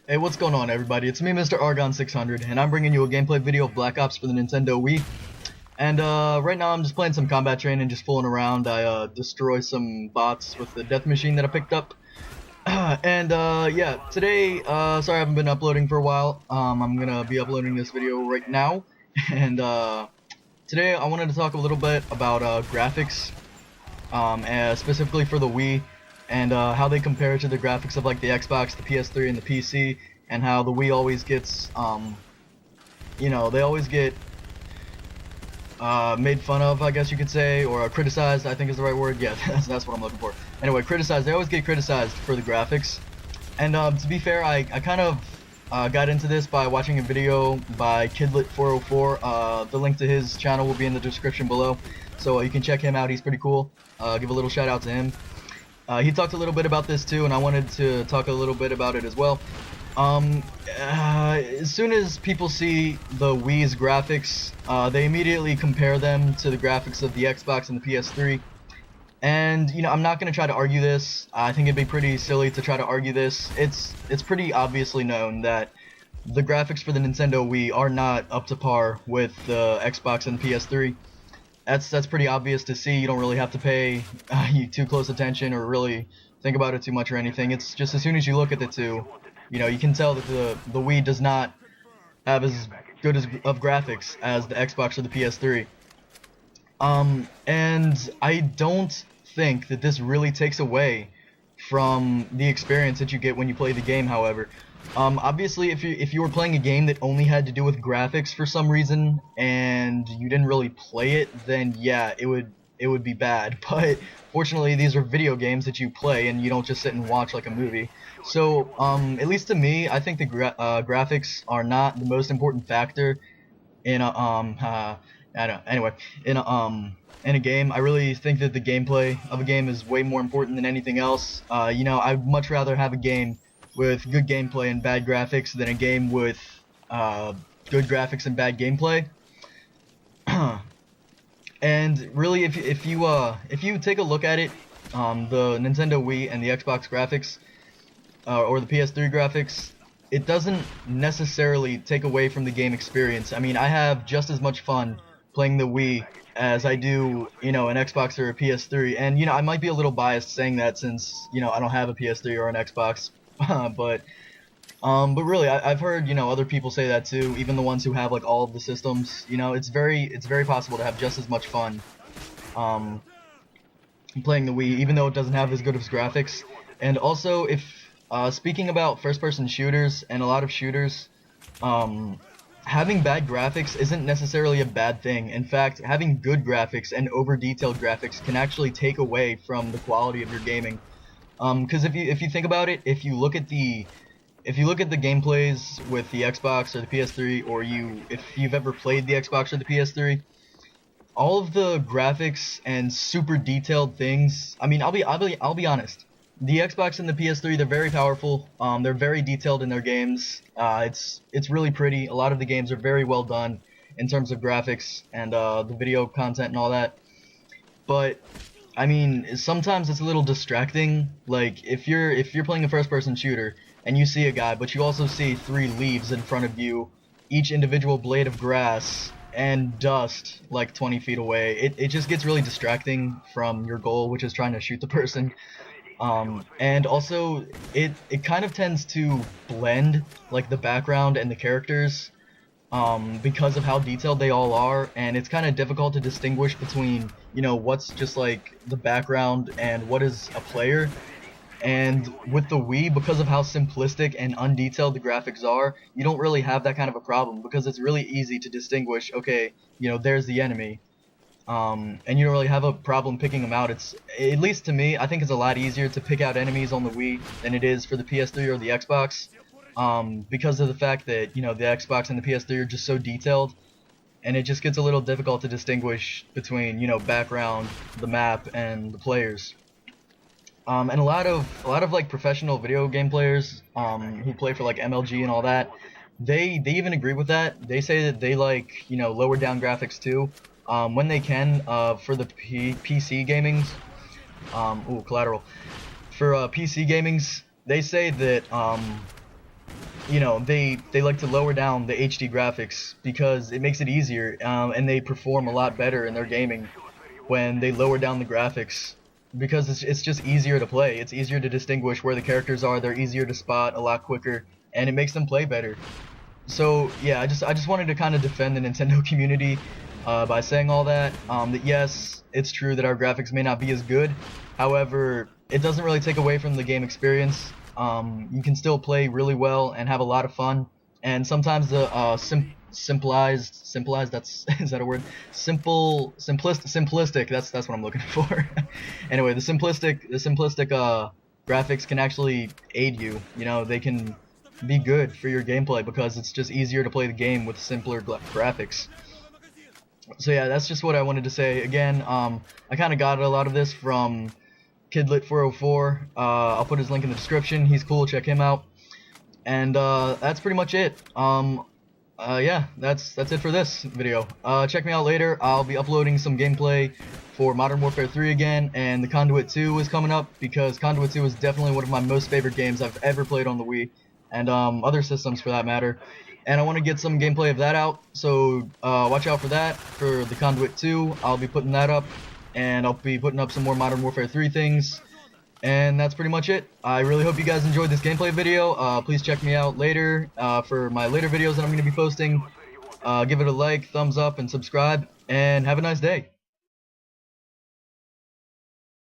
Hey, what's going on, everybody? It's me, Mr. Argon 600, and I'm bringing you a gameplay video of Black Ops for the Nintendo Wii. And right now I'm just playing some combat training, just fooling around. I destroy some bots with the death machine that I picked up. And yeah, today, sorry I haven't been uploading for a while. I'm gonna be uploading this video right now. And today I wanted to talk a little bit about graphics, and specifically for the Wii, and how they compare to the graphics of like the Xbox, the PS3, and the PC, and how the Wii always gets, they always get made fun of, I guess you could say, or criticized, I think is the right word. Yeah, that's what I'm looking for. Anyway, criticized. They always get criticized for the graphics. And to be fair, I kind of got into this by watching a video by Kidlit404. The link to his channel will be in the description below, so you can check him out. He's pretty cool. Give a little shout out to him. He talked a little bit about this too, and I wanted to talk a little bit about it as well. As soon as people see the Wii's graphics, they immediately compare them to the graphics of the Xbox and the PS3. And, I'm not going to try to argue this. I think it'd be pretty silly to try to argue this. It's pretty obviously known that the graphics for the Nintendo Wii are not up to par with the Xbox and the PS3. That's pretty obvious to see. You don't really have to pay too close attention or really think about it too much or anything. It's just as soon as you look at the two, you can tell that the Wii does not have as good of graphics as the Xbox or the PS3. And I don't think that this really takes away from the experience that you get when you play the game, however. Obviously, if you were playing a game that only had to do with graphics for some reason, and you didn't really play it, then yeah, it would be bad. But fortunately, these are video games that you play, and you don't just sit and watch like a movie. So, at least to me, I think the graphics are not the most important factor in a in a game. I really think that the gameplay of a game is way more important than anything else. I'd much rather have a game with good gameplay and bad graphics than a game with good graphics and bad gameplay. And really, if you take a look at it, the Nintendo Wii and the Xbox graphics, or the PS3 graphics, it doesn't necessarily take away from the game experience. I mean, I have just as much fun playing the Wii as I do, an Xbox or a PS3. And, I might be a little biased saying that since, I don't have a PS3 or an Xbox. but really, I've heard, other people say that too, even the ones who have, like, all of the systems. It's very possible to have just as much fun, playing the Wii, even though it doesn't have as good of graphics. And also, if, speaking about first-person shooters and a lot of shooters, having bad graphics isn't necessarily a bad thing. In fact, having good graphics and over-detailed graphics can actually take away from the quality of your gaming. Because if you think about it, if you look at the gameplays with the Xbox or the PS3, or if you've ever played the Xbox or the PS3, all of the graphics and super detailed things. I mean, I'll be honest. The Xbox and the PS3, they're very powerful. They're very detailed in their games. It's really pretty. A lot of the games are very well done in terms of graphics and the video content and all that. But I mean, sometimes it's a little distracting. Like if you're playing a first-person shooter and you see a guy, but you also see 3 leaves in front of you, each individual blade of grass, and dust like 20 feet away, it just gets really distracting from your goal, which is trying to shoot the person. And also, it kind of tends to blend, like, the background and the characters, because of how detailed they all are, and it's kind of difficult to distinguish between, what's just, like, the background and what is a player. And with the Wii, because of how simplistic and undetailed the graphics are, you don't really have that kind of a problem, because it's really easy to distinguish, okay, there's the enemy. And you don't really have a problem picking them out. It's, at least to me, I think it's a lot easier to pick out enemies on the Wii than it is for the PS3 or the Xbox, because of the fact that, the Xbox and the PS3 are just so detailed, and it just gets a little difficult to distinguish between, background, the map, and the players. And a lot of like professional video game players, who play for like MLG and all that, they even agree with that. They say that they like, lower down graphics too. When they can, for the PC gamings, collateral. For PC gamings, they say that you know, they like to lower down the HD graphics because it makes it easier, and they perform a lot better in their gaming when they lower down the graphics, because it's just easier to play. It's easier to distinguish where the characters are. They're easier to spot a lot quicker, and it makes them play better. So yeah, I just wanted to kind of defend the Nintendo community by saying all that. That yes, it's true that our graphics may not be as good. However, it doesn't really take away from the game experience. You can still play really well and have a lot of fun. And sometimes the simplified, that's is that a word? Simplistic. That's what I'm looking for. Anyway, the simplistic graphics can actually aid you. You know, they can be good for your gameplay because it's just easier to play the game with simpler graphics. So yeah, that's just what I wanted to say. Again, I kind of got a lot of this from Kidlit404. I'll put his link in the description. He's cool. Check him out. And that's pretty much it. Yeah, that's it for this video. Check me out later. I'll be uploading some gameplay for Modern Warfare 3 again, and the Conduit 2 is coming up because Conduit 2 is definitely one of my most favorite games I've ever played on the Wii, and other systems for that matter. And I want to get some gameplay of that out, so watch out for that, for the Conduit 2. I'll be putting that up, and I'll be putting up some more Modern Warfare 3 things. And that's pretty much it. I really hope you guys enjoyed this gameplay video. Please check me out later for my later videos that I'm going to be posting. Give it a like, thumbs up, and subscribe, and have a nice day.